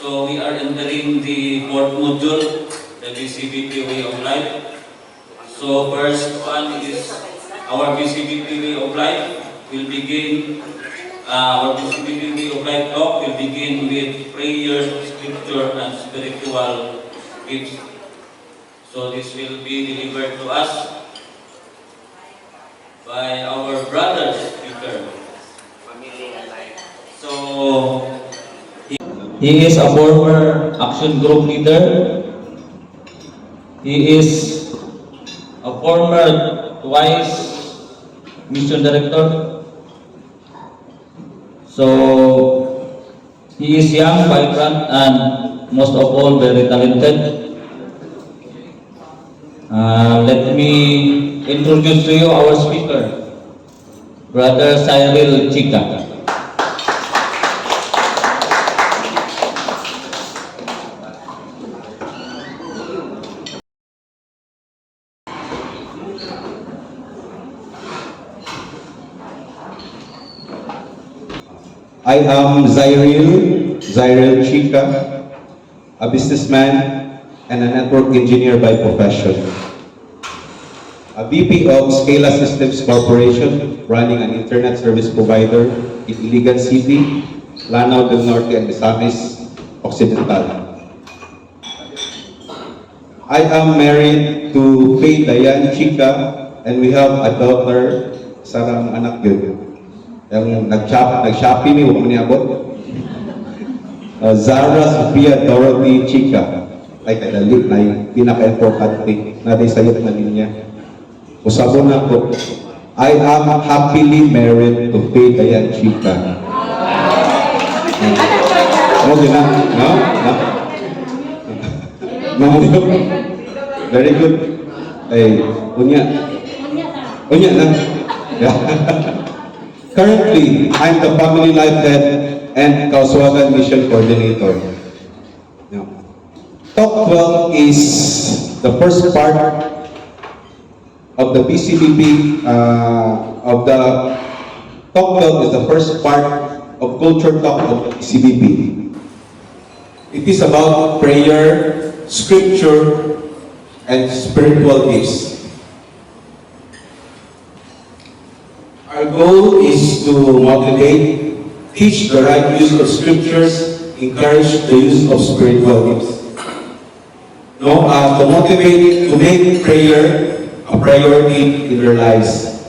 So we are entering the fourth module, the BCBP way of life. So first one is our BCBP way of life. Will begin our BCBP way of life talk will begin with prayer, scripture, and spiritual gifts. So this will be delivered to us by our brother speaker. So he is a former action group leader. He is a former twice mission director. So he is young, vibrant, and most of all very talented. Let me introduce to you our speaker, Brother Cyril Chica. I am Cyril Chica, a businessman and a network engineer by profession. A VP of Scala Systems Corporation, running an internet service provider in Iligan City, Lanao del Norte, and Misamis Occidental. I am married to Faye Dayan Chica, and we have a daughter, sarang anak yun. Yung nag-Shopee mi, huwag mo niabot. Zara Sophia Dorothy Chica. Ay, kadali na yung pinaka-importante na sayot na niya. Usabo na ko. I am happily married to Faye Dayan Chica. Ano din na? No? No? Very good. Ay, unya. Unya na. Yeah. Currently, I'm the Family Life Head and Kauswagan Mission Coordinator. Now, Talk 12 is the first part of the BCBP, Talk 12 is the first part of Culture Talk of the BCBP. It is about prayer, scripture, and spiritual gifts. Our goal is to motivate, teach the right use of scriptures, encourage the use of spiritual gifts. To motivate, to make prayer a priority in their lives.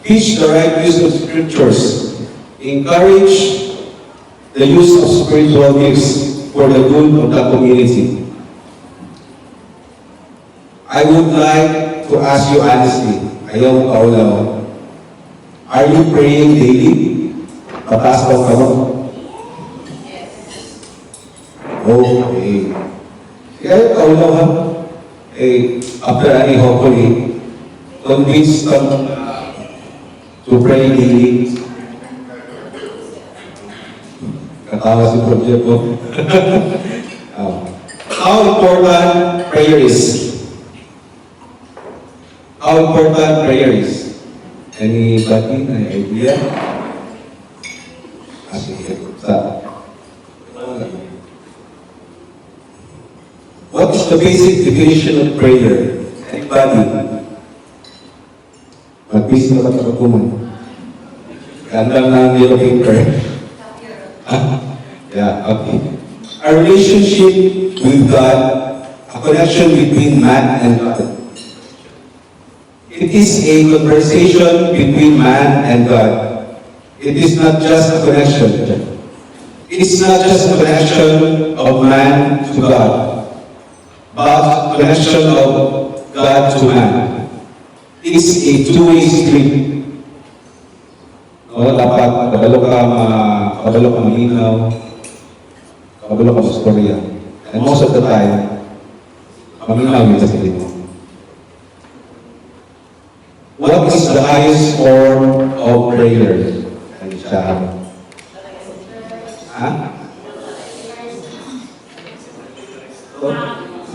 Teach the right use of scriptures, encourage the use of spiritual gifts for the good of the community. I would like to ask you honestly, ayaw kaulaw. Are you praying daily? Pataas daw ka mo? Okay. Kaya kaulaw ha? After any hopefully, convince them to pray daily. Katawa si project ko. How important prayer is? How important prayer is? Anybody, any idea? What is the basic definition of prayer? Anybody? Mag-busy na katakakuman. Ganda ng yellow paper. Yeah, okay. A relationship with God, a connection between man and God. It is a conversation between man and God. It is not just a connection. It's not just a connection of man to God, but a connection of God to man. It's a two-way street. Dapat kabalo ka malinaw, kabalo ka mastorya. And most of the time, maminaw yun sa silid mo. What is the highest form of prayer?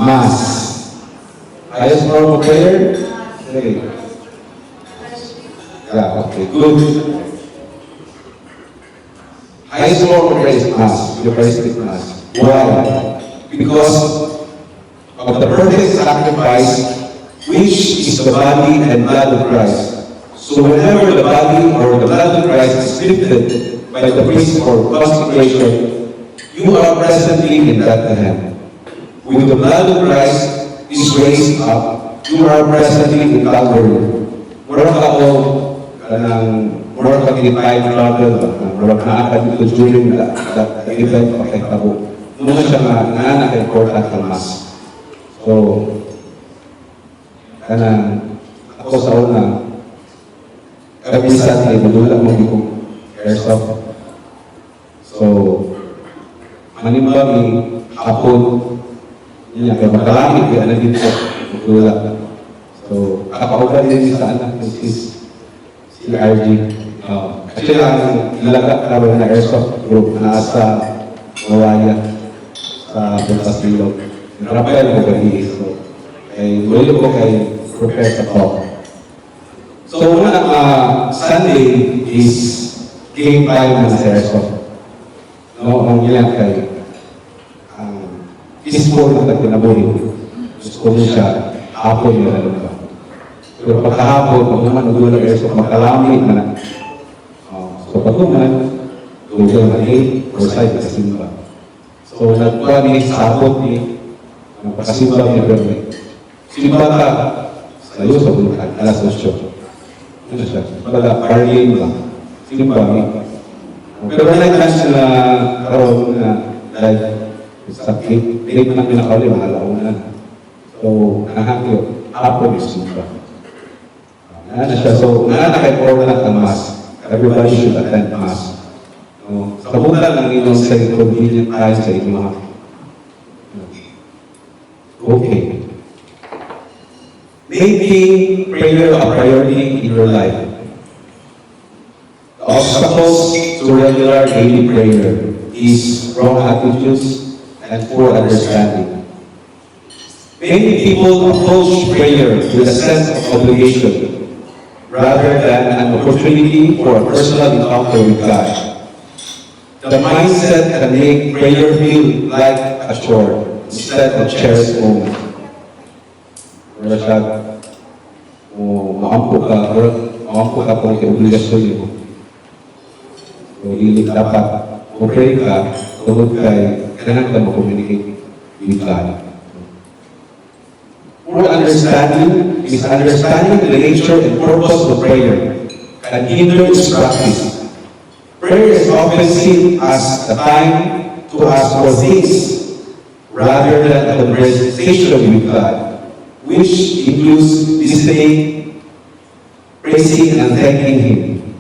Mass. Highest form of prayer? Okay. Yeah, okay, good. Highest form of prayer is Mass, Eucharistic Mass. Why? Because of the perfect sacrifice, which is the body and blood of Christ. So whenever the body or the blood of Christ is lifted by the priest for consecration, you are presently in Bethlehem. With the blood of Christ is raised up, you are presently in Calvary. Mura ka o mura ka in-time travel, mura ka naakad dito during the event of Ekabo. Muna siya nga naka-important ang Mass. So, ako sa una, every Sunday, madula mo di ko airsoft. So, manimbang hapon, yun kaya makalangit kaya na dito, madula. So, kakauban din sa anak ng si RG. Actually, ang ilaga karoon na airsoft group na sa Mawaya, sa Bulkasilog. Rafael ko kay so, kay Lolo ko kay Professor Paul. So, unang Sunday is game time na sa airsoft. No, ang ilang kay peaceful na tinabuhin. Gusto mo siya, hapon yun na ba. Pero pagkahapon, pag naman nag-ulang airsoft, makalamit na. So, pag naman, Google na 8 or 5 kasimba. So, nagkuha ni sabot ni kasimba ni Bernie. Simba ka, sayo sa bulukan, alas 8. Ano siya? Wala, Arlene ba? Simba ni. Pero na-chance na karoon na live sa clip na pinakauli, mahalaw na. So, nahangyo, hapon yung simba. Ano siya? So, nakaka-important ang Mass. Everybody should attend Mass. Sa muna lang inyong sa convenient time sa inyo. Okay. Making prayer a priority in your life. The obstacles to regular daily prayer is wrong attitudes and poor understanding. Many people approach prayer with a sense of obligation rather than an opportunity for a personal encounter with God. The mindset can make prayer feel like a chore instead of cherished moment. Wala siya, maampo ka kung obligasyon mo. So, hindi dapat, kung pray ka, tungod kay, kailangan ka mag-communicate with God. Poor understanding, misunderstanding the nature and purpose of prayer can hinder its practice. Prayer is often seen as a time to ask for things rather than a conversation with God, which includes listening, praising, and thanking Him.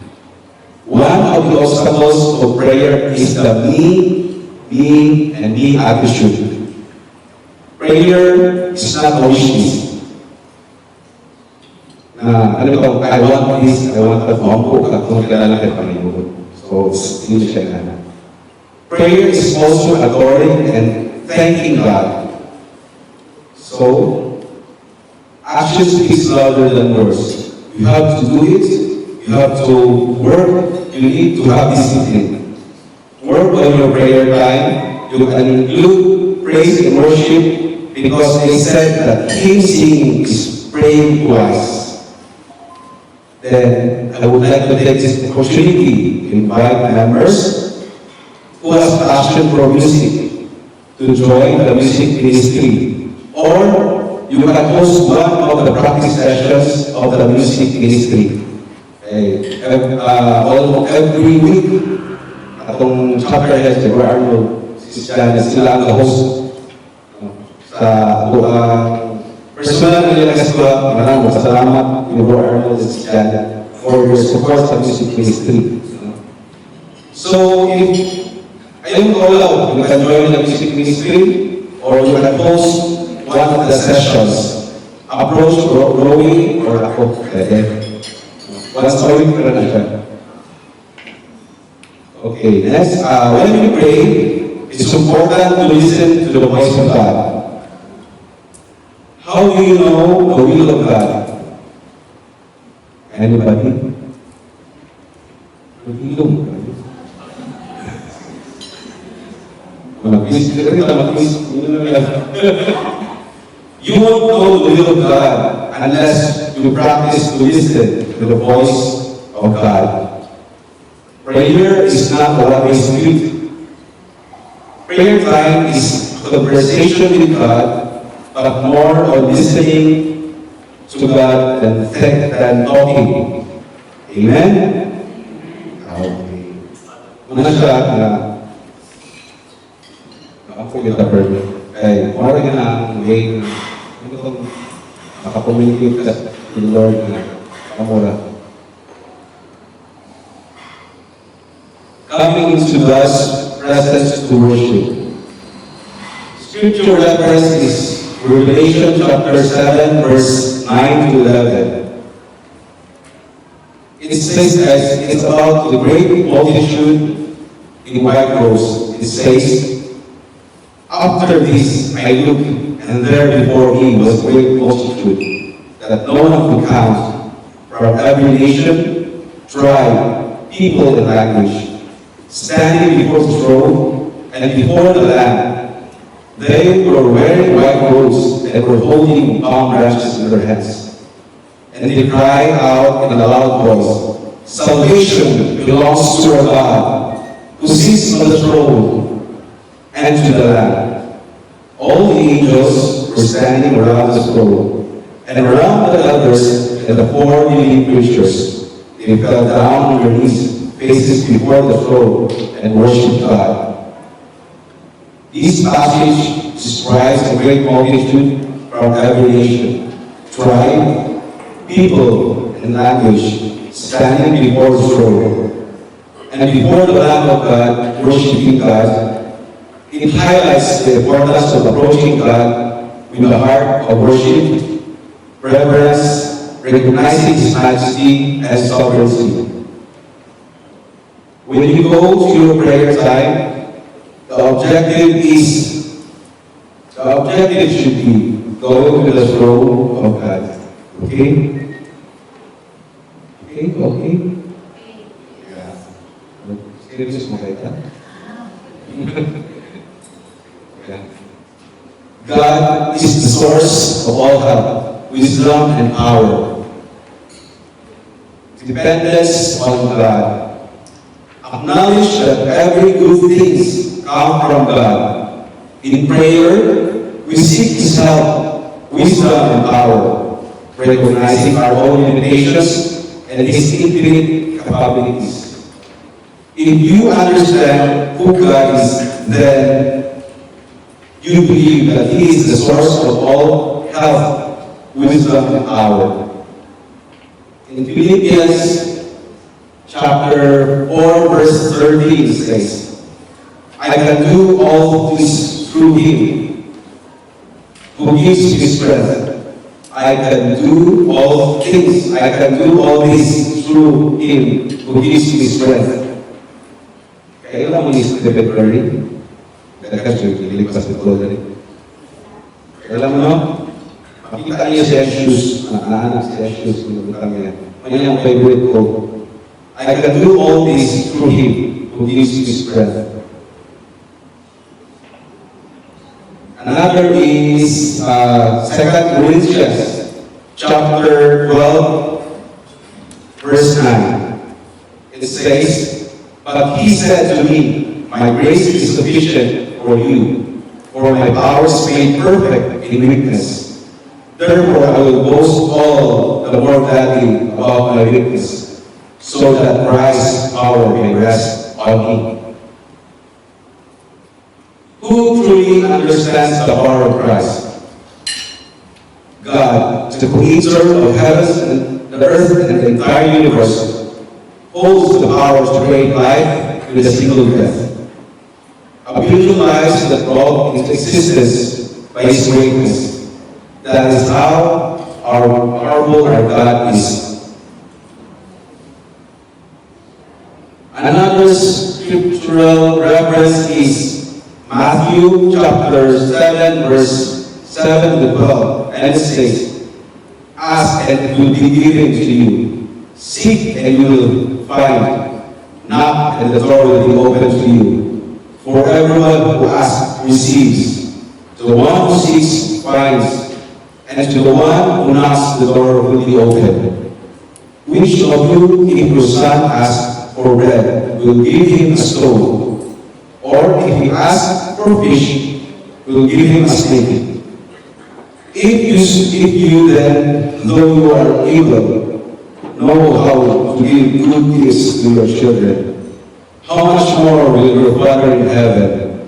One of the obstacles of prayer is the me attitude. Prayer is not a wish list. Ano ito? I want this, I want that. Maampo ka kung kailangan kayo Panginoon. So, hindi siya nga. Prayer is also adoring and thanking God. So, action speaks louder than words. You have to do it. You have to work. You need to have discipline. Work on your prayer time. You can include praise and worship because they said that King singing is praying twice. Then I would like to take this opportunity to invite members who have passion for music to join the music ministry. Or you can host one of the practice sessions of the music ministry. Every week, atong chapter head, si Arnold, sila ang host sa personal nila kasi maraming salamat ni Bro Arnold and si Janet for your support sa music ministry. So, if ayun ko lang, you can join the music ministry or you can host one of the sessions. Approach Rowie or ako, once a week ka na siya. Okay, next, when we pray, it's important to listen to the voice of God. How do you know the will of God? Anybody? Mag-ilong kayo. mag-quiz. You won't know the will of God unless you practice to listen to the voice of God. Prayer is not a one-way street. Prayer time is conversation with God, but more on listening to God than talking. Amen? Okay. Una siya na ako kita bird. Ay, mara ka na ang way na makakommunicate ka with the Lord na kamura. Coming into God's presence to worship. Scripture reference is Revelation chapter 7 verse 9 to 11. It says as it's about the great multitude in white robes. It says, after this I looked, and there before me was a great multitude that no one could count, from every nation, tribe, people, and language, standing before the throne and before the Lamb. They were wearing white robes and were holding palm branches in their hands. And they cried out in a loud voice, "Salvation belongs to our God, who sits on the throne, and to the Lamb." All the angels were standing around the throne, and around the elders and the four living creatures. They fell down on their knees, faces before the throne, and worshipped God. This passage describes a great multitude from every nation, tribe, people, and language, standing before the throne, and before the Lamb of God, worshiping God. It highlights the importance of approaching God with a heart of worship, reverence, recognizing His majesty and sovereignty. When you go to your prayer time, the objective should be going to the throne of God. Okay? Okay? Yeah. Serious mo kayo ka? God is the source of all help, wisdom, and power. Dependence on God. Acknowledge that every good thing comes from God. In prayer, we seek His help, wisdom, and power, recognizing our own limitations and His infinite capabilities. If you understand who God is, then you believe that He is the source of all health, wisdom, and power. In Philippians chapter 4, verse 13 says, I can do all this through Him who gives me strength. I can do all things. I can do all this through Him who gives me strength. Kailan mo ni Stephen Curry? Liligtas ng Clothing. Alam mo, no? Makita niyo si Eshus, naanak si Eshus, pinagutang niya. Ano yung favorite ko? I can do all this through Him who gives me strength. Another is 2 Corinthians chapter 12, verse 9. It says, but He said to me, my grace is sufficient for you, for my power is made perfect in weakness. Therefore I will boast all the more gladly about my weakness, so that Christ's power may rest on me. Who truly understands the power of Christ? God, the creator of heavens and the earth and the entire universe, holds the power to create life with a single breath. A billion lives that brought into existence by His greatness. That is how powerful our God is. Another scriptural reference is Matthew chapter 7, verse 7 to 12. And it says, ask and it will be given to you. Seek and you will find. Knock and the door will be opened to you. For everyone who asks receives, to the one who seeks finds, and to the one who knocks the door will be opened. Which of you, if your son asks for bread, will give him a stone? Or if he asks for fish, will give him a snake? If you then, though you are evil, know how to give good gifts to your children, how much more will your Father in heaven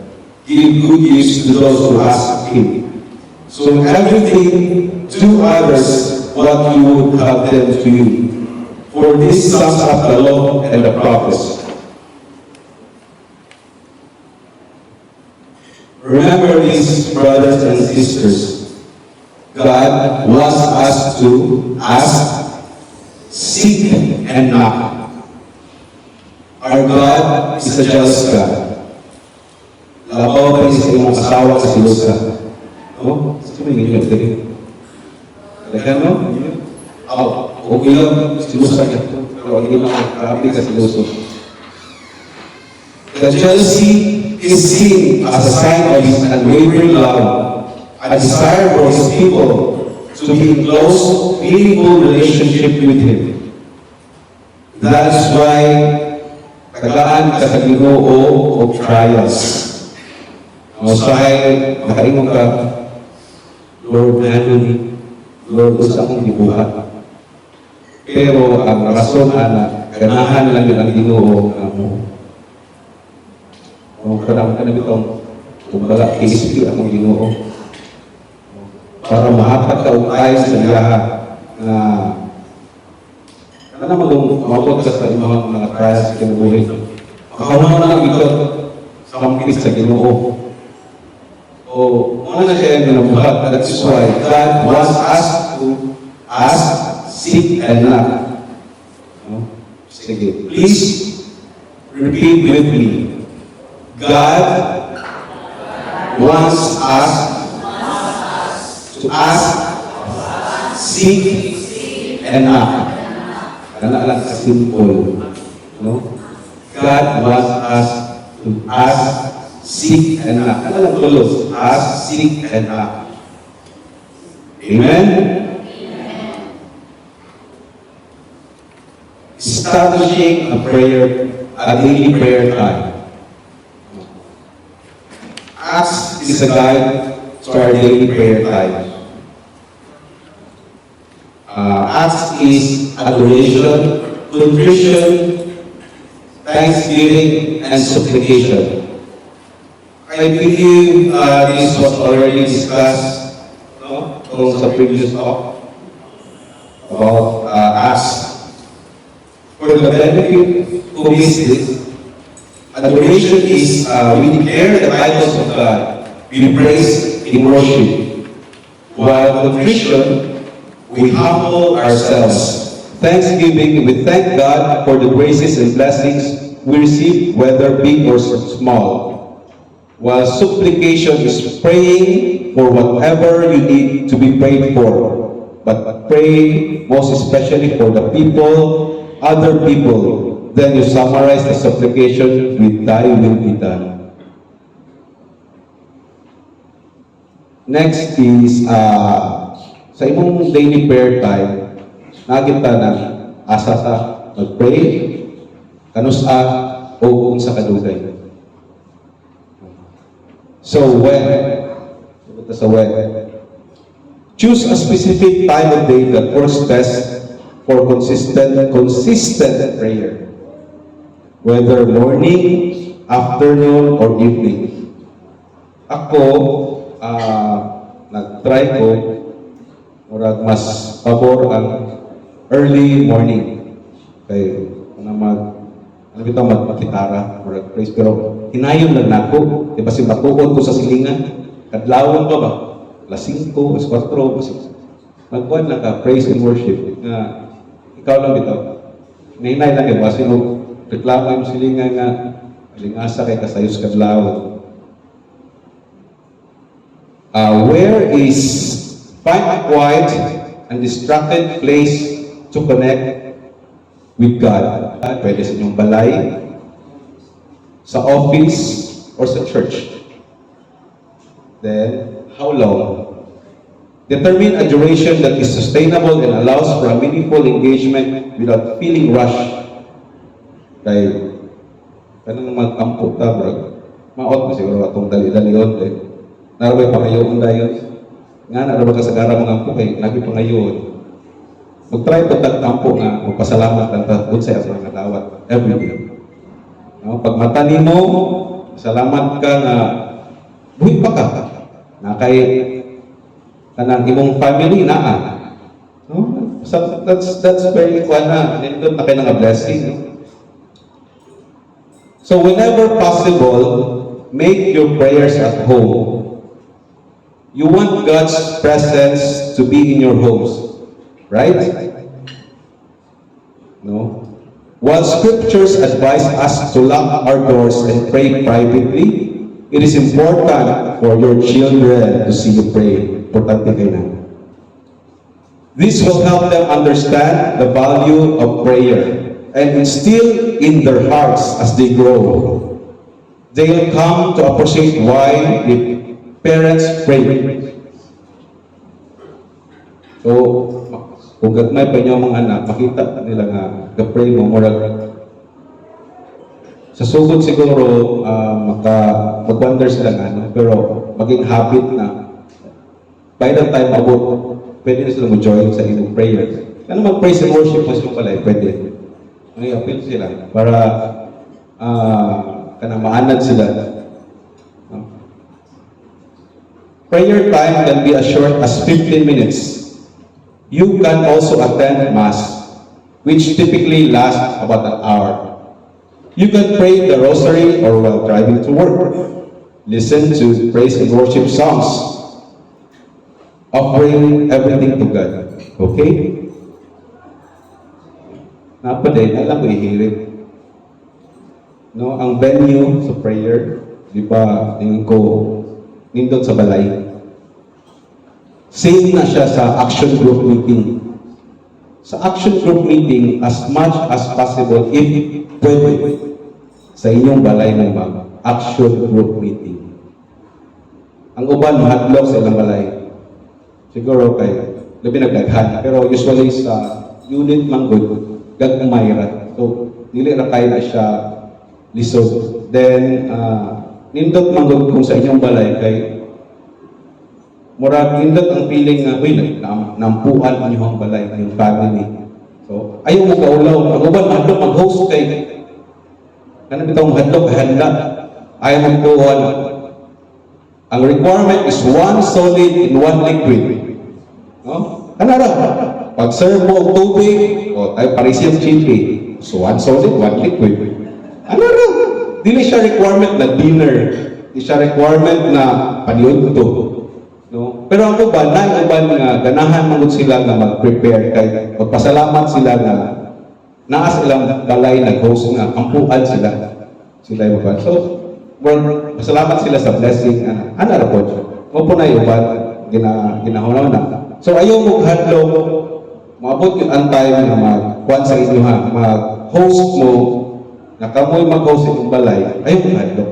give good gifts to those who ask him? So in everything, do others what you would have them to you. For this sums up the law and the prophets. Remember this, brothers and sisters. God wants us to ask, seek, and knock. Our God is a jealous God. Labaw pa sa iyong asawa sa silusa. Oh, sino yung inyo tadi? Kaya mo? Okay lang, silusa niya. Pero hindi lang grabe ka siluso. The jealousy is seen as a sign of his unwavering love, a desire for his people to be in close, meaningful relationship with him. That is why tagaan ka sa Ginoo of trials. Masahay, nakaingon ka, Lord, Henry, Lord, usa akong gibuhat. Pero ang rason ana, ganahan lang yun ang Ginoo nga mo. O kadang ka na bitong, kumbaga, KSP akong Ginoo. Para mahapat ka tayo sa liyaha na ano naman mabot ka sa imong mga trials sa kinabuhi. Makauna na lang ito sa pamkinis sa Ginoo. O muna na siya yung nabuhat. That is why God wants us to ask, seek, and knock. Sige. Please repeat with me. God wants us to ask, seek, and knock. Kana lang simple. No? God wants us to ask, seek, and knock. Kana lang tulos. Ask, seek, and knock. Amen? Establishing a daily prayer time. Acts is a guide to our daily prayer time. Acts is adoration, contrition, thanksgiving, and supplication. I believe this was already discussed on the previous talk about Acts. For the benefit who missed this, adoration is we declare the titles of God, we praise in worship, while contrition, we humble ourselves. Thanksgiving, we thank God for the graces and blessings we receive, whether big or small. While supplication is praying for whatever you need to be prayed for, but praying most especially for the people, other people. Then you summarize the supplication with "Thy will be done." Next is sa imong daily prayer time, nakita na asa ta mag-pray, kanusa o unsa kadugay. So when choose a specific time of day that works best for consistent prayer, whether morning, afternoon, or evening. Ako, nag-try ko, murag mas pabor ang early morning. Kay, magpakitara, murag praise, pero hinayon lang nako, di ba batuon ko sa silingan, kadlawon pa ba? Alas 5, alas 4, magkuhan lang ka, praise and worship, nga, ikaw lang ito. Nainay lang yun, kasi reklamo yung silingan nga, alingasa kay kasayos kadlawon. Find a quiet and distracted place to connect with God. Pwede sa inyong balay, sa office, or sa church? Then, how long? Determine a duration that is sustainable and allows for a meaningful engagement without feeling rushed. Kaya, kanang mag-ampo ta, bro. Maot mo siguro atong dali-dalion. Naraway pangayoon dayon. Nga, naraway kasagara mga ampo kay lagi pangayoon. Mag-try po tag-ampo nga, magpasalamat lang ta, kung sa'yo mga dawat, every day. No? Pag mata mo, salamat ka na buhay pa ka. Na kay kanang imong family naa. No? So that's very kuana, nindot na kay nga blessing. No? So whenever possible, make your prayers at home. You want God's presence to be in your homes, right? No? While scriptures advise us to lock our doors and pray privately, it is important for your children to see you pray. Importante kayo na. This will help them understand the value of prayer and instill in their hearts as they grow. They will come to appreciate why the parents pray. So, kung gagmay pa niyo mga anak, makita nila nga, ga-pray mo, murag sa sugod siguro, mag-wonder sila nga, no? Pero maging habit na, by the time abot, pwede na sila mag-join sa inyong prayers. Ano mag-praise and worship mo sila pala, pwede. May appeal sila, para kanang maanad sila. No? Prayer time can be as short as 15 minutes. You can also attend Mass, which typically lasts about an hour. You can pray the rosary or while driving to work. Listen to praise and worship songs, offering everything to God. Okay? Napaday, alam ko ihirit. No, ang venue sa prayer, di ba, tingin ko, nindot sa balay. Same na siya sa action group meeting. Sa action group meeting, as much as possible, if pwede, sa inyong balay ng action group meeting. Ang uban, mahadlok sa ilang balay. Siguro kay, labi nagdaghan. Pero usually sa unit manggod, gagmayra. So, dili ra kay na siya lisod. Then, nindot manggod kung sa inyong balay kay murag nindot ang feeling nga, uy, nampuan ang inyong balay, yung family. So, ayaw mo kaulaw. Ang uban, mahadlok mag-host kay kanang bitong hadlok handa. Ayaw mo kuhan. Ang requirement is one solid and one liquid. No? Kanara, pag serve mo ang tubig, ay parisiyang chili. So, one solid, one liquid. Ano rin? Dili siya requirement na dinner. Di siya requirement na paniudto. No? Pero ang uban, nga, ganahan mo sila na mag-prepare kay magpasalamat sila na naas ilang balay nag-host nga, ampuan sila. Sila yung uban. So, pasalamat sila sa blessing. Ano ra po? O po na yung uban, ginahunaw na. So, ayaw mo hadlok, maabot yung antay na mag-kuhan sa inyo ha, mag-host mo, na kamoy mag-host yung balay, ayaw mo hadlok.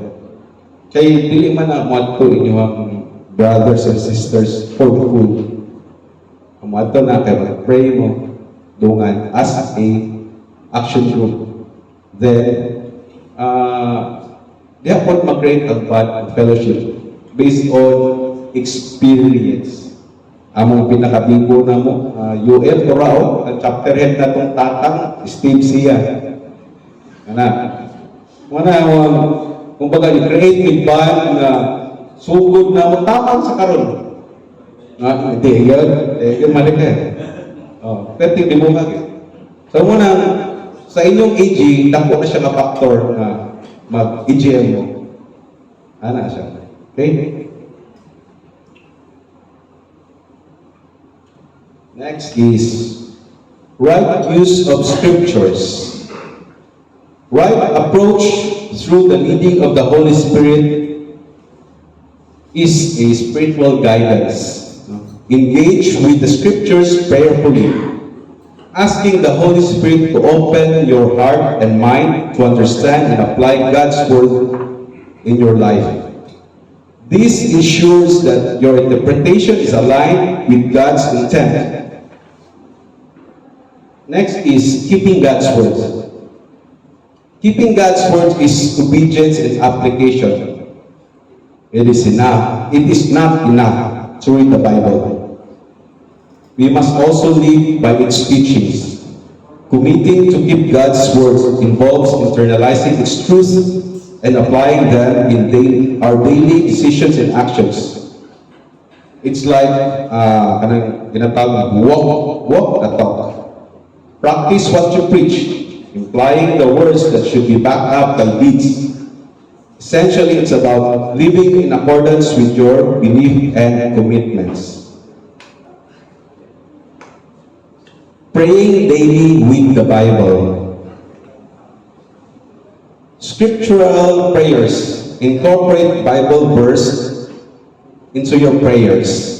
Kaya dili man na maadto inyo ang brothers and sisters for food. Maadto na kayo mag-pray mo, dungan, as a action group. Then, dapat mag-create a bond fellowship based on experience. Among pinakabigo na mo, UF Torao, ang chapter head na itong tatang, Steve Sia. Kung baga, i-create a bond na sugod na mo, tamang sa karon. Hindi, yun mali ka. Pero hindi mo kagay. So muna, sa inyong AG, dako na siya na factor na mag-EGM mo. Ano siya? Okay? Next is right use of scriptures. Right approach through the leading of the Holy Spirit is a spiritual guidance. Engage with the scriptures prayerfully, asking the Holy Spirit to open your heart and mind to understand and apply God's word in your life. This ensures that your interpretation is aligned with God's intent. Next is keeping God's word. Keeping God's word is obedience and application. It is enough. It is not enough to read the Bible. We must also live by its teachings. Committing to keep God's word involves internalizing its truth and applying them in our daily decisions and actions. It's like kanang ginatawag walk the talk. Practice what you preach, implying the words that should be backed up by deeds. Essentially, it's about living in accordance with your belief and commitments. Praying daily with the Bible. Scriptural prayers incorporate Bible verse into your prayers.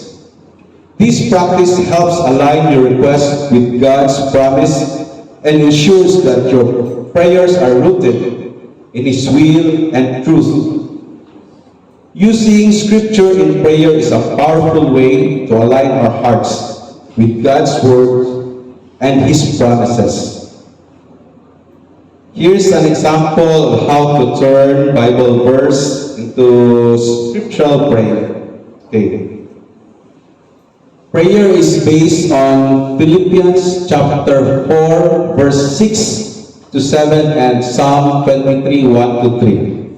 This practice helps align your request with God's promise and ensures that your prayers are rooted in His will and truth. Using Scripture in prayer is a powerful way to align our hearts with God's Word and His promises. Here's an example of how to turn Bible verse into scriptural prayer. Okay. Prayer is based on Philippians chapter 4, verse 6 to 7 and Psalm 23, 1 to 3.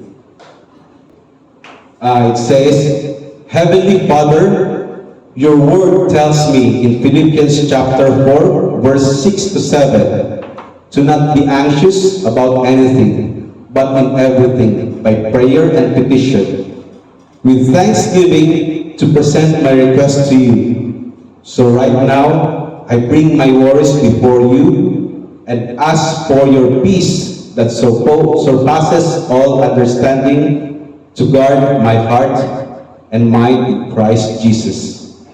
It says, Heavenly Father, your word tells me in Philippians chapter 4, verse 6 to 7, to not be anxious about anything, but in everything, by prayer and petition, with thanksgiving to present my request to you. So right now, I bring my worries before you and ask for your peace that surpasses all understanding to guard my heart and mind in Christ Jesus.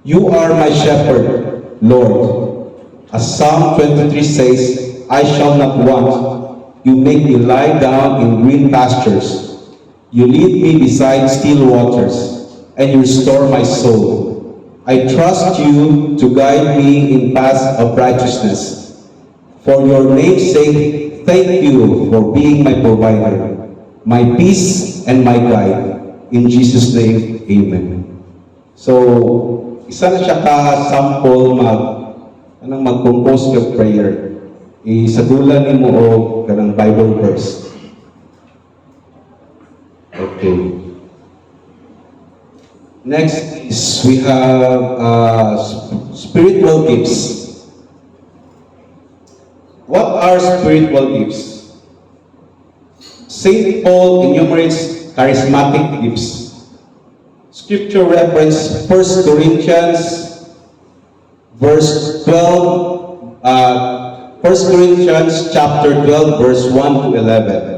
You are my shepherd, Lord. As Psalm 23 says, I shall not want. You make me lie down in green pastures. You lead me beside still waters, and you restore my soul. I trust you to guide me in paths of righteousness. For your name's sake, thank you for being my provider, my peace and my guide. In Jesus' name, Amen. So, isa na siya ka-sample mag-compose ka prayer. Isagulan mo o kanang Bible verse. Okay. Next is we have spiritual gifts. What are spiritual gifts? St. Paul enumerates charismatic gifts. Scripture reference 1 Corinthians verse 12, 1 Corinthians chapter 12 verse 1 to 11.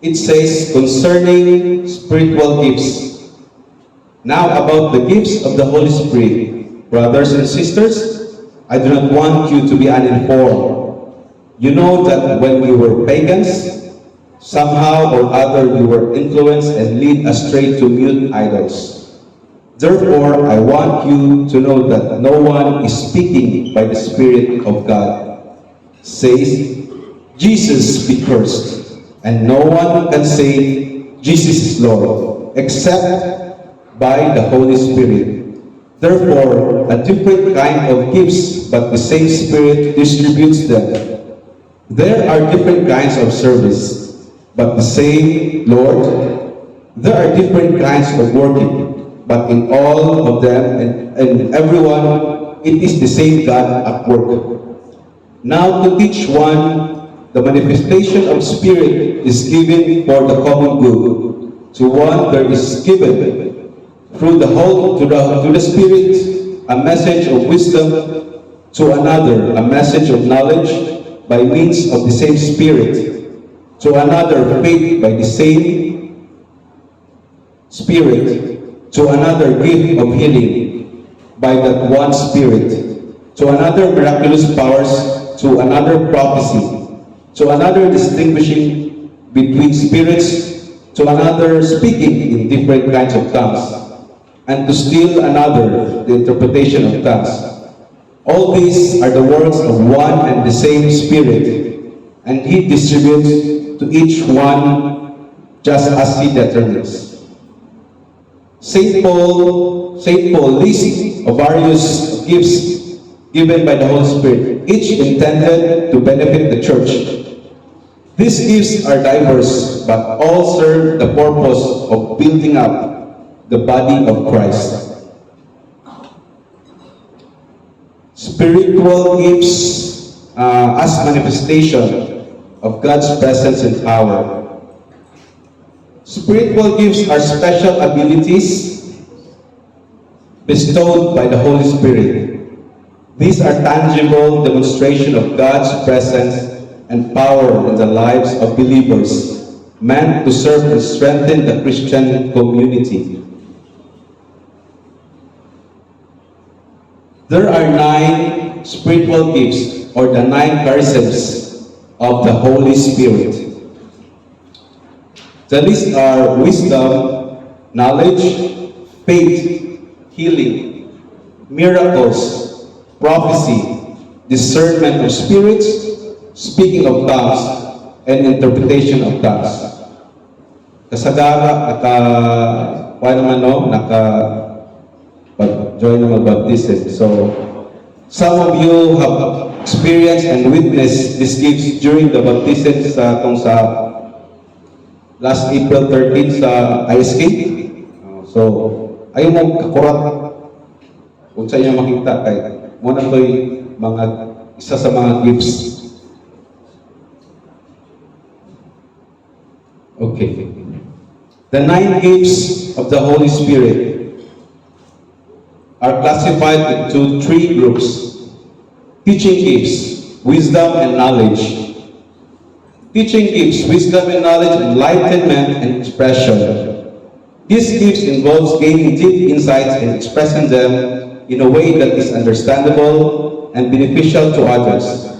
It says concerning spiritual gifts. Now about the gifts of the Holy Spirit. Brothers and sisters, I do not want you to be uninformed. You know that when we were pagans, somehow or other we were influenced and led astray to mute idols. Therefore, I want you to know that no one is speaking by the Spirit of God. Says, Jesus be cursed. And no one can say, Jesus is Lord, except by the Holy Spirit. Therefore, a different kind of gifts, but the same Spirit distributes them. There are different kinds of service, but the same Lord. There are different kinds of working, but in all of them and everyone, it is the same God at work. Now to each one, the manifestation of Spirit is given for the common good. To one there is given through the Spirit a message of wisdom, to another a message of knowledge by means of the same Spirit, to another faith by the same Spirit, to another gift of healing by that one Spirit, to another miraculous powers, to another prophecy, to another distinguishing between spirits, to another speaking in different kinds of tongues, and to still another the interpretation of tongues. All these are the works of one and the same Spirit, and He distributes to each one just as He determines. St. Paul lists various gifts given by the Holy Spirit, each intended to benefit the church. These gifts are diverse, but all serve the purpose of building up the body of Christ. Spiritual gifts as manifestation of God's presence and power. Spiritual gifts are special abilities bestowed by the Holy Spirit. These are tangible demonstration of God's presence and power in the lives of believers, meant to serve and strengthen the Christian community. There are 9 spiritual gifts, or the 9 charisms of the Holy Spirit. The list are wisdom, knowledge, faith, healing, miracles, prophecy, discernment of spirits, speaking of tongues, and interpretation of tongues. Kasagara, join ng baptism. So, some of you have experienced and witnessed these gifts during the baptism sa last April 13 sa ISK. So, ayaw mo kakurat kung sa inyo makita kay muna to'y mga isa sa mga gifts. Okay. The 9 gifts of the Holy Spirit are classified into 3 groups. Teaching gifts, wisdom and knowledge. Teaching gifts, wisdom and knowledge, enlightenment and expression. These gifts involves gaining deep insights and expressing them in a way that is understandable and beneficial to others.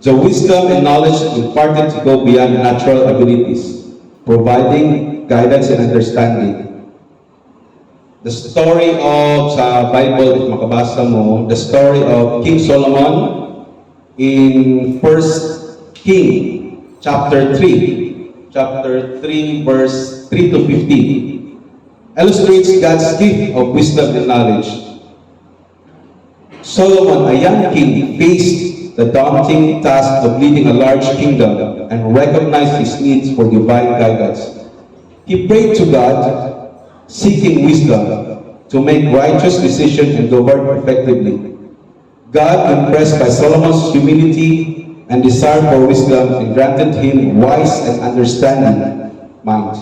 The wisdom and knowledge imparted to go beyond natural abilities, providing guidance and understanding. The story of sa Bible, if makabasa mo, the story of King Solomon in 1 King chapter 3 verse 3 to 15 illustrates God's gift of wisdom and knowledge. Solomon, a young king, faced the daunting task of leading a large kingdom and recognized his needs for divine guidance. He prayed to God, seeking wisdom to make righteous decisions and govern effectively. God, impressed by Solomon's humility and desire for wisdom, and granted him wise and understanding mind.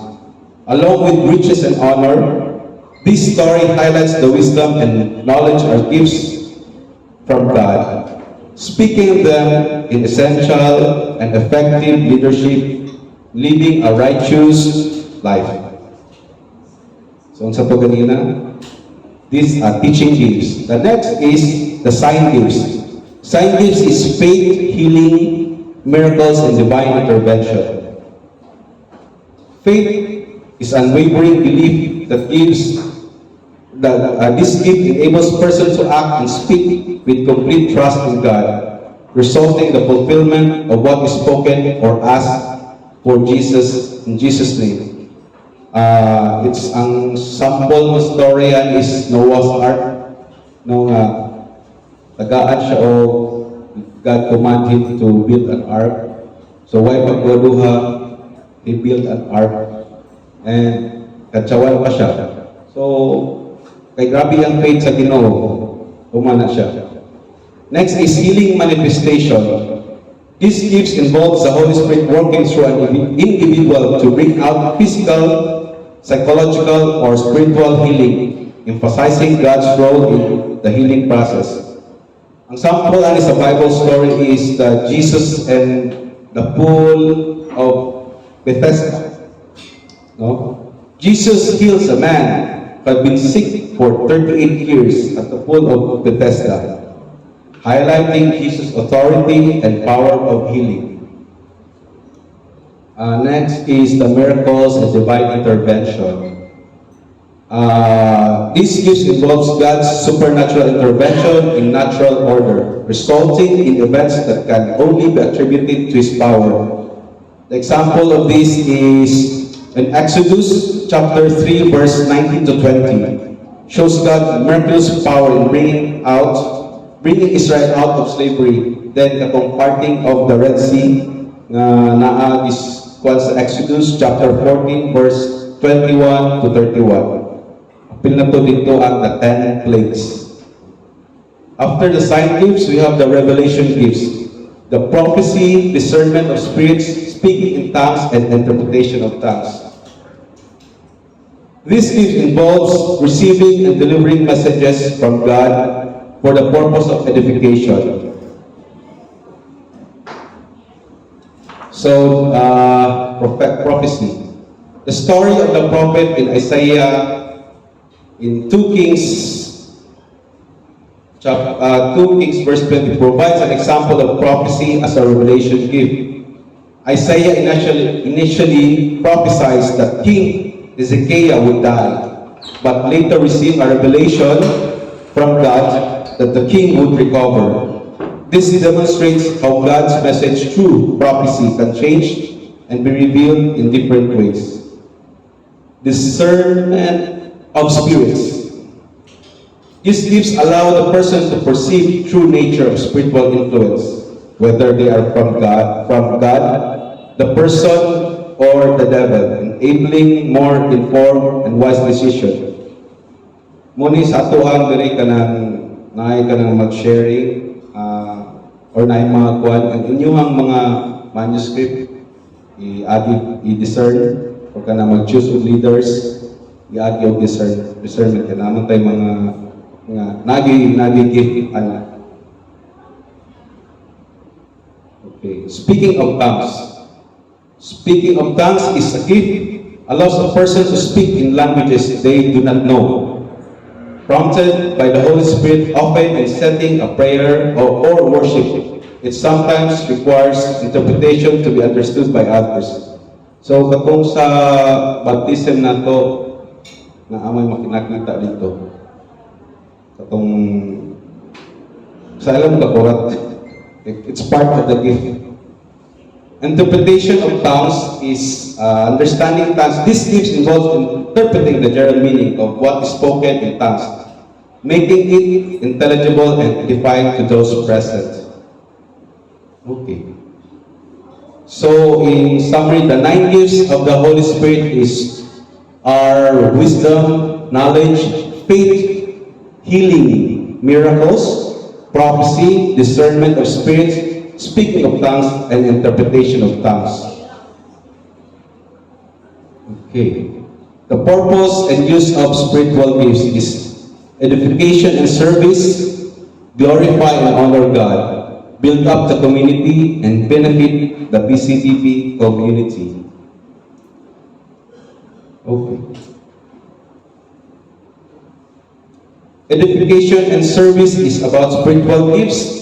Along with riches and honor, this story highlights the wisdom and knowledge are gifts from God, speaking of them in essential and effective leadership, leading a righteous life. So, sa to ganina, these are teaching gifts. The next is the sign gifts. Sign gifts is faith, healing, miracles, and divine intervention. Faith is unwavering belief that this gift enables person to act and speak with complete trust in God, resulting in the fulfillment of what is spoken or asked for Jesus in Jesus' name. It's ang sample ng story yan is Noah's Ark. Nung tagaan siya o God commanded him to build an ark. So why pagduha, he built an ark. And katsawan pa siya. So, kay grabe ang faith sa Ginoo, umana siya. Next is healing manifestation. These gifts involves the Holy Spirit working through an individual to bring out physical, psychological, or spiritual healing, emphasizing God's role in the healing process. Ang sample ani sa Bible story is the Jesus and the pool of Bethesda. No? Jesus heals a man who had been sick for 38 years at the pool of Bethesda, highlighting Jesus' authority and power of healing. Next is the miracles and divine intervention. This gift involves God's supernatural intervention in natural order, resulting in events that can only be attributed to His power. The example of this is in Exodus chapter 3, verse 19 to 20. Shows God's miraculous power in bringing Israel out of slavery. Then katong parting of the Red Sea naa is sa Exodus chapter 14 verse 21 to 31. Apil na to dito ang the 10 plagues. After the sign gifts, we have the revelation gifts. The prophecy, discernment of spirits, speaking in tongues, and interpretation of tongues. This gift involves receiving and delivering messages from God for the purpose of edification. So, prophecy. The story of the prophet in Isaiah in 2 Kings verse 20 provides an example of prophecy as a revelation gift. Isaiah initially prophesied that King Hezekiah would die, but later received a revelation from God that the king would recover. This demonstrates how God's message through prophecy can change and be revealed in different ways. Discernment of spirits. These gifts allow the person to perceive true nature of spiritual influence, whether they are from God, the person, or the devil, enabling more informed and wise decision. Muni sa atuang diri kanang mag-sharing or naay mga kuan ang inyong mga manuscript i-discern o kana mag-choose of leaders i-agi og discernment kanamon tay mga nagi gift ana. Okay, speaking of tongues is a gift allows a person to speak in languages they do not know. Prompted by the Holy Spirit, often in setting a prayer or worship, it sometimes requires interpretation to be understood by others. So, katong sa baptism na to, na amoy makinakita dito, katong sa alam kakurat, it's part of the gift. Interpretation of tongues is understanding tongues. This gift involves interpreting the general meaning of what is spoken in tongues, making it intelligible and edifying to those present. Okay. So, in summary, the 9 gifts of the Holy Spirit are wisdom, knowledge, faith, healing, miracles, prophecy, discernment of spirits, speaking of tongues, and interpretation of tongues. Okay. The purpose and use of spiritual gifts is edification and service, glorify and honor God, build up the community, and benefit the BCBP community. Okay. Edification and service is about spiritual gifts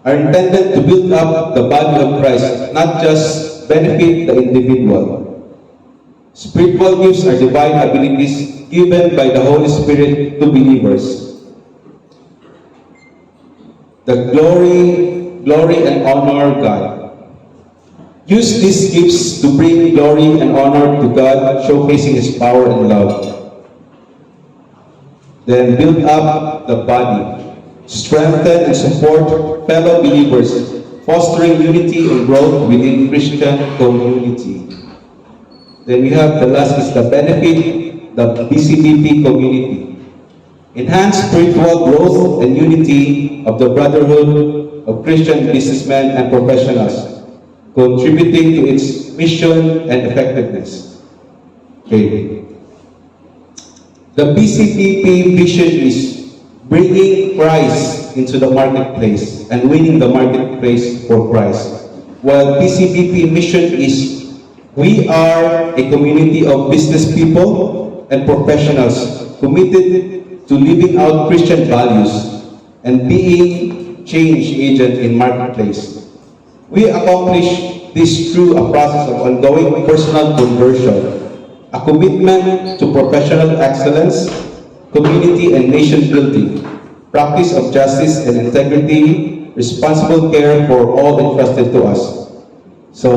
are intended to build up the body of Christ, not just benefit the individual. Spiritual gifts are divine abilities given by the Holy Spirit to believers. The glory and honor God. Use these gifts to bring glory and honor to God, showcasing His power and love. Then build up the body. Strengthen and support fellow believers, fostering unity and growth within Christian community. Then we have the last is the benefit the BCBP community. Enhance spiritual growth and unity of the brotherhood of Christian businessmen and professionals, contributing to its mission and effectiveness. Okay. The BCBP vision is bringing Christ into the marketplace and winning the marketplace for Christ. While BCBP mission is we are a community of business people and professionals committed to living out Christian values and being change agent in marketplace. We accomplish this through a process of ongoing personal conversion, a commitment to professional excellence, community and nation building, practice of justice and integrity, responsible care for all entrusted to us. So,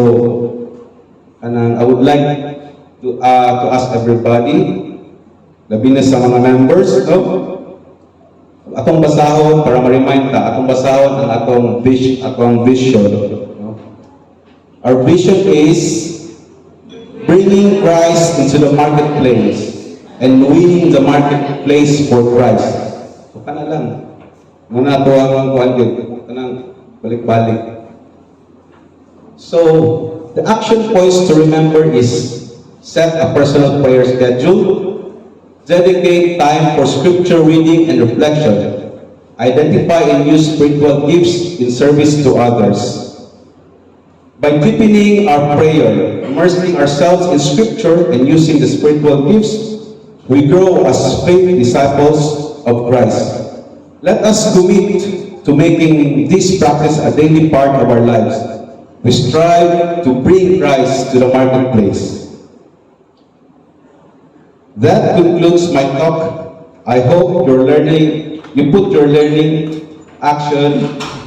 I would like to ask everybody, labi na sa mga members, no? Atong basahon para ma-remind ta, atong basahon ang atong vision. No? Our vision is bringing Christ into the marketplace and winning the marketplace for Christ. So kana lang. Muna to ang kuan gyud, kanang balik-balik. So, the action points to remember is set a personal prayer schedule, dedicate time for scripture reading and reflection, identify and use spiritual gifts in service to others. By deepening our prayer, immersing ourselves in scripture and using the spiritual gifts, we grow as faith disciples of Christ. Let us commit to making this practice a daily part of our lives. We strive to bring Christ to the marketplace. That concludes my talk. I hope you put your learning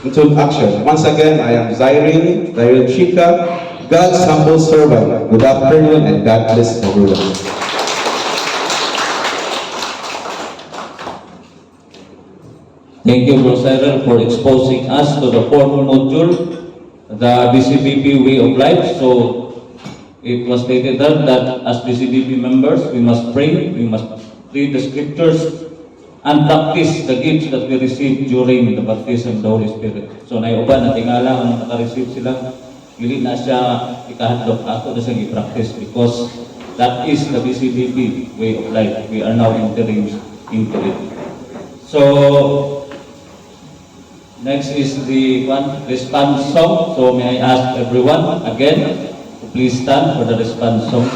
into action. Once again, I am Zyril Chica, God's humble servant. Good afternoon and God bless everyone. Thank you, Bro Cyril, for exposing us to the fourth module, the BCBP way of life. So, it was stated that as BCBP members, we must pray, we must read the scriptures, and practice the gifts that we received during the baptism of the Holy Spirit. So, naiuban na tingala ang naka-receive sila, hindi na siya ikahadlok ato na siyang i-practice because that is the BCBP way of life. We are now entering into it. So, next is the response song. So, may I ask everyone again, please stand for the response song.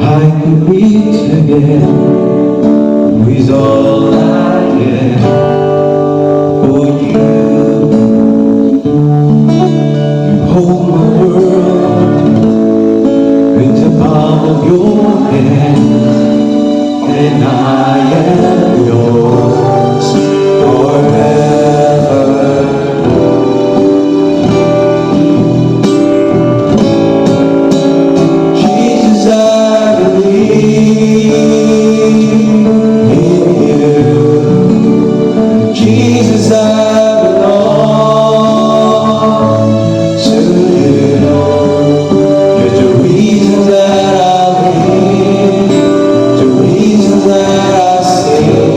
I could reach again with all I am for you. You hold my world in the palm of your hand, and I am yours forever. That I live, the reason that I sing.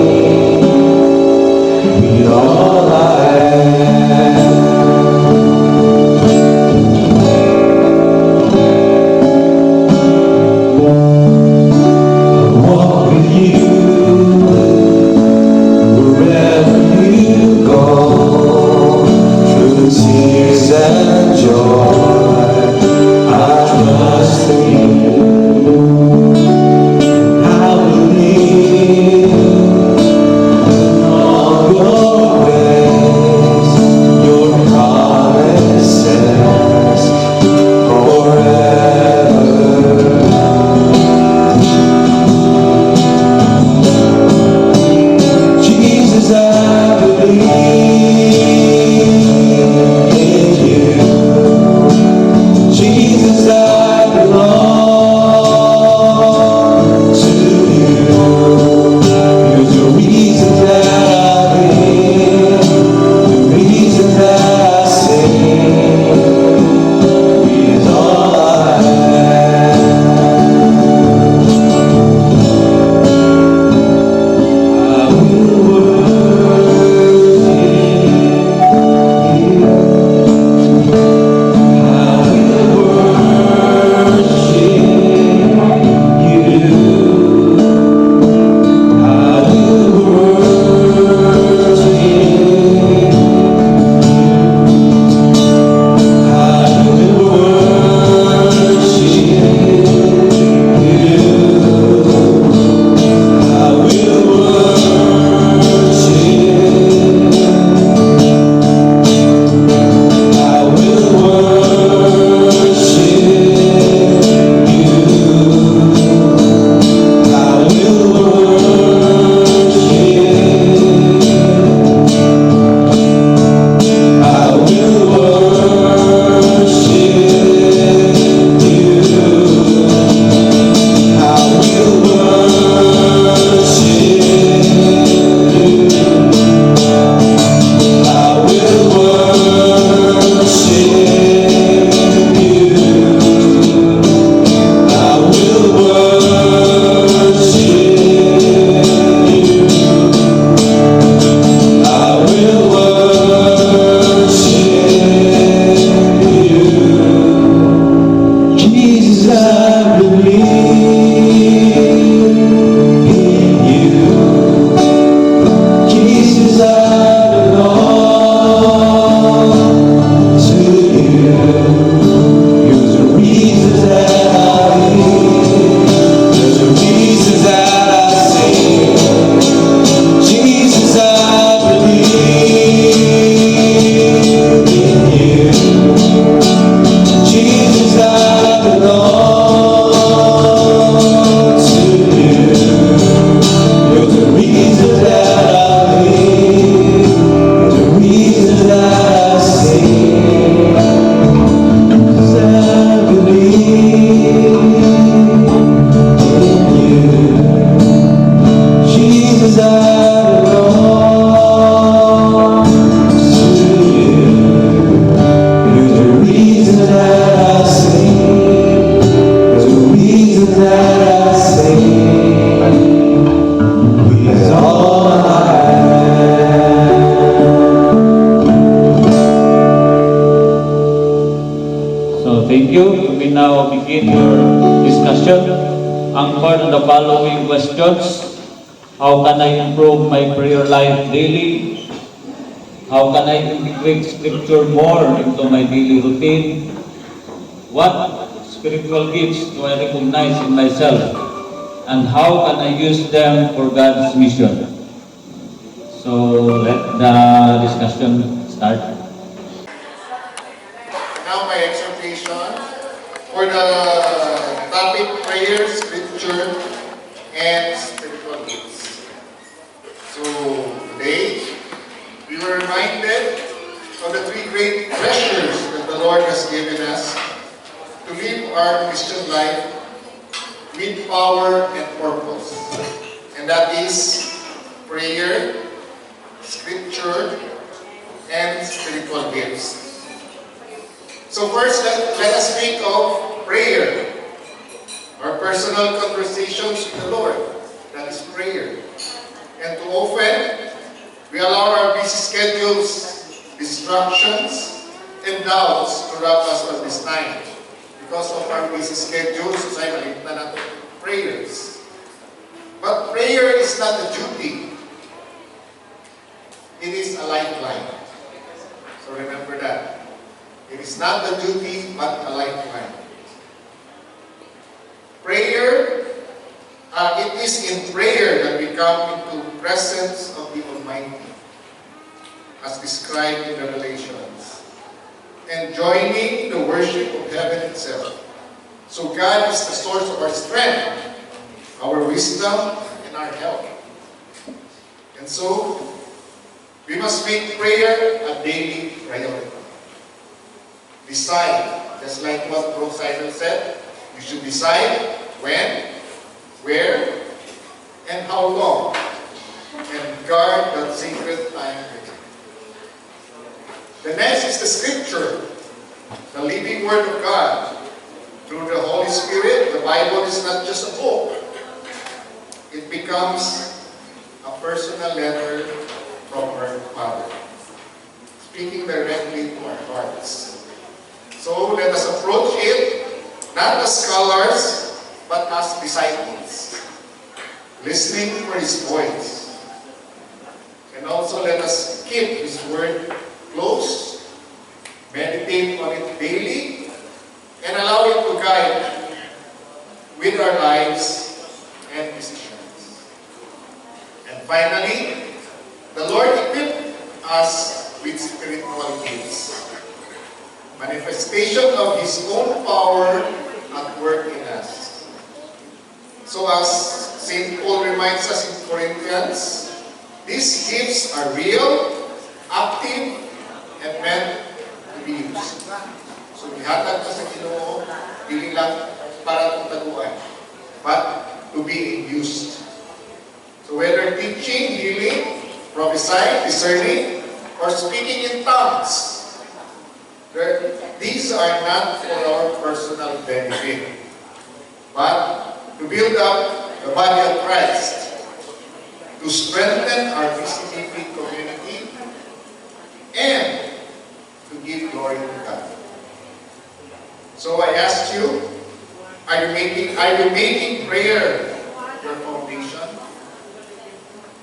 How can I improve my prayer life daily? How can I integrate scripture more into my daily routine? What spiritual gifts do I recognize in myself? And how can I use them for God's mission? So let the discussion start. Now my exhortation for the topic prayer, scripture, and spiritual gifts. So today, we were reminded of the three great treasures that the Lord has given us to live our Christian life with power and purpose. And that is prayer, scripture, and spiritual gifts. So first, let us think of prayer. Our personal conversations with the Lord. That is prayer. And too often, we allow our busy schedules, distractions, and doubts to wrap us at this time. Because of our busy schedules, ay malit na natin prayers. But prayer is not a duty. It is a lifeline. So remember that. It is not a duty, but a lifeline. Prayer, it is in prayer that we come into presence of the Almighty, as described in Revelations, and joining the worship of heaven itself. So God is the source of our strength, our wisdom, and our help. And so, we must make prayer a daily priority. Decide, just like what Bro Simon said, you should decide when, where, and how long, and guard that sacred time. The next is the scripture, the living word of God. Through the Holy Spirit, the Bible is not just a book. It becomes a personal letter from our Father, speaking directly to our hearts. So let us approach it not as scholars, but as disciples, listening for His voice. And also let us keep His word close, meditate on it daily, and allow it to guide with our lives and decisions. And finally, the Lord equipped us with spiritual gifts, manifestation of His own power at work in us. So as St. Paul reminds us in Corinthians, these gifts are real, active, and meant to be used. So ihatag ka sa Ginoo, dili lang para tutaguan, but to be used. So whether teaching, healing, prophesying, discerning, or speaking in tongues, these are not for our personal benefit, but to build up the body of Christ, to strengthen our VCDP community, and to give glory to God. So I ask you, are you making prayer your foundation?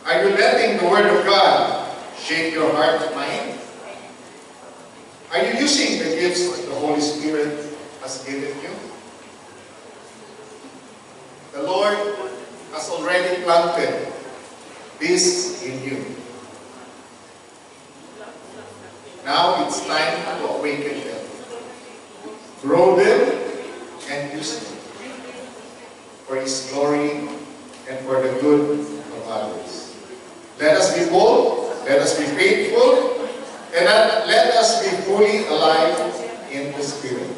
Are you letting the Word of God shape your heart and mind? Are you using the gifts that the Holy Spirit has given you? The Lord has already planted this in you. Now it's time to awaken them, grow them, and use them for His glory and for the good of others. Let us be bold, let us be faithful, and let us be fully alive in the Spirit.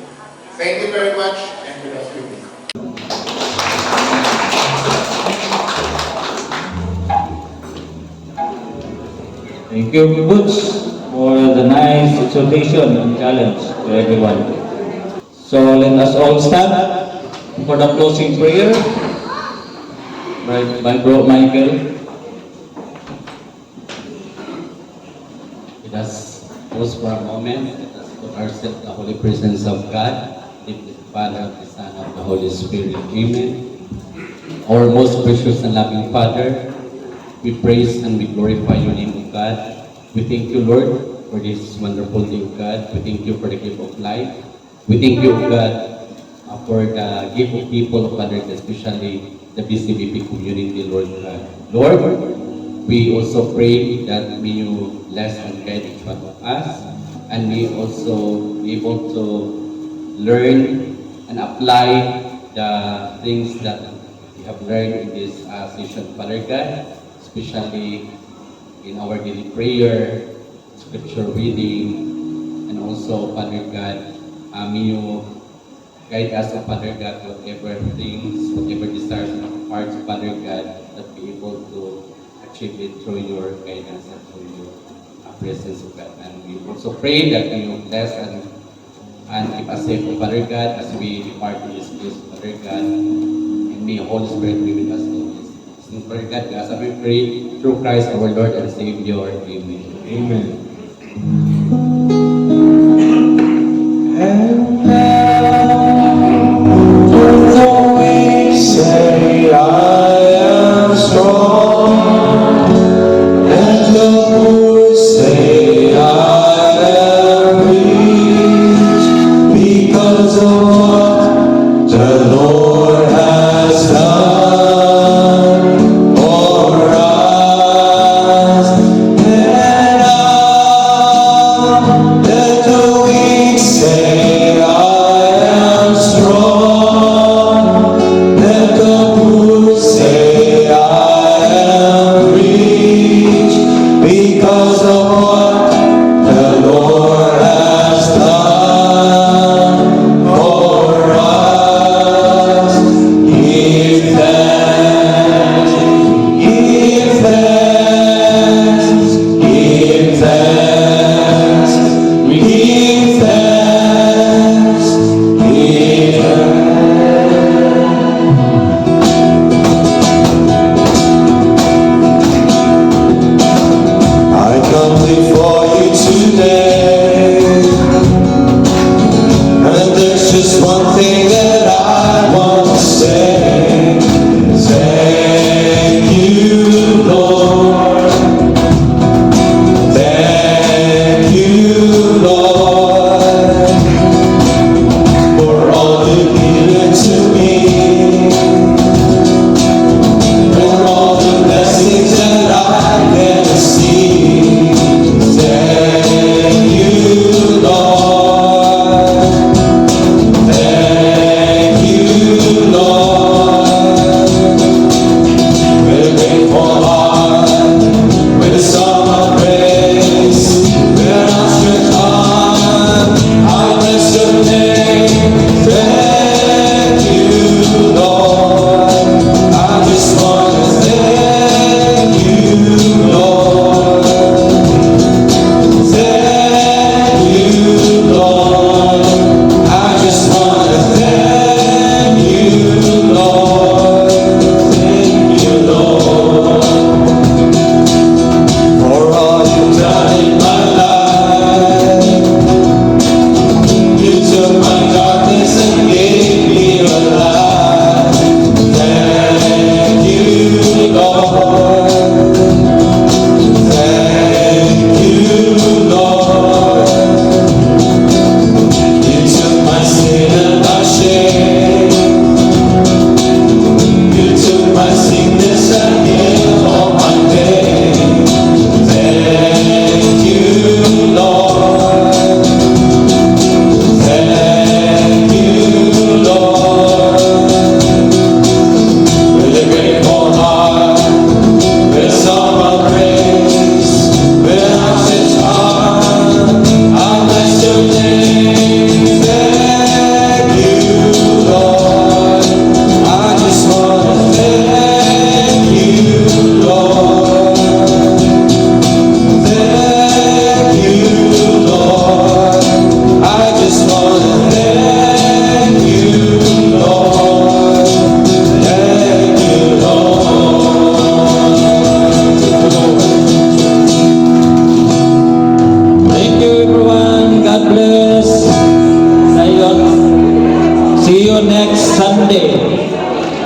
Thank you very much, and good afternoon. Thank you, Butch, for the nice exhortation and challenge to everyone. So let us all stand for the closing prayer by Bro Michael. Let us pause for a moment. Let us put ourselves in the holy presence of God, in the Father, of the Son, of the Holy Spirit. Amen. Our most precious and loving Father, We praise and we glorify your name, O God. We thank you, Lord, for this wonderful day, O God. We thank you for the gift of life. We thank you, O God, for the gift of people of Father, especially the BCBP community, Lord God. Lord, we also pray that may you bless and guide each one of us, and may also be able to learn and apply the things that we have learned in this session, Father God, especially in our daily prayer, scripture reading, and also, Father God, may you guide us, Father God, whatever things, whatever desires in our hearts, Father God, that be able to achieve it through your guidance and through your presence, of God. And we also pray that you bless and keep us safe, Father God, as we depart in this place, Father God, and may Holy Spirit be with us always. In Father God, as we pray through Christ our Lord and Savior. Amen. Amen.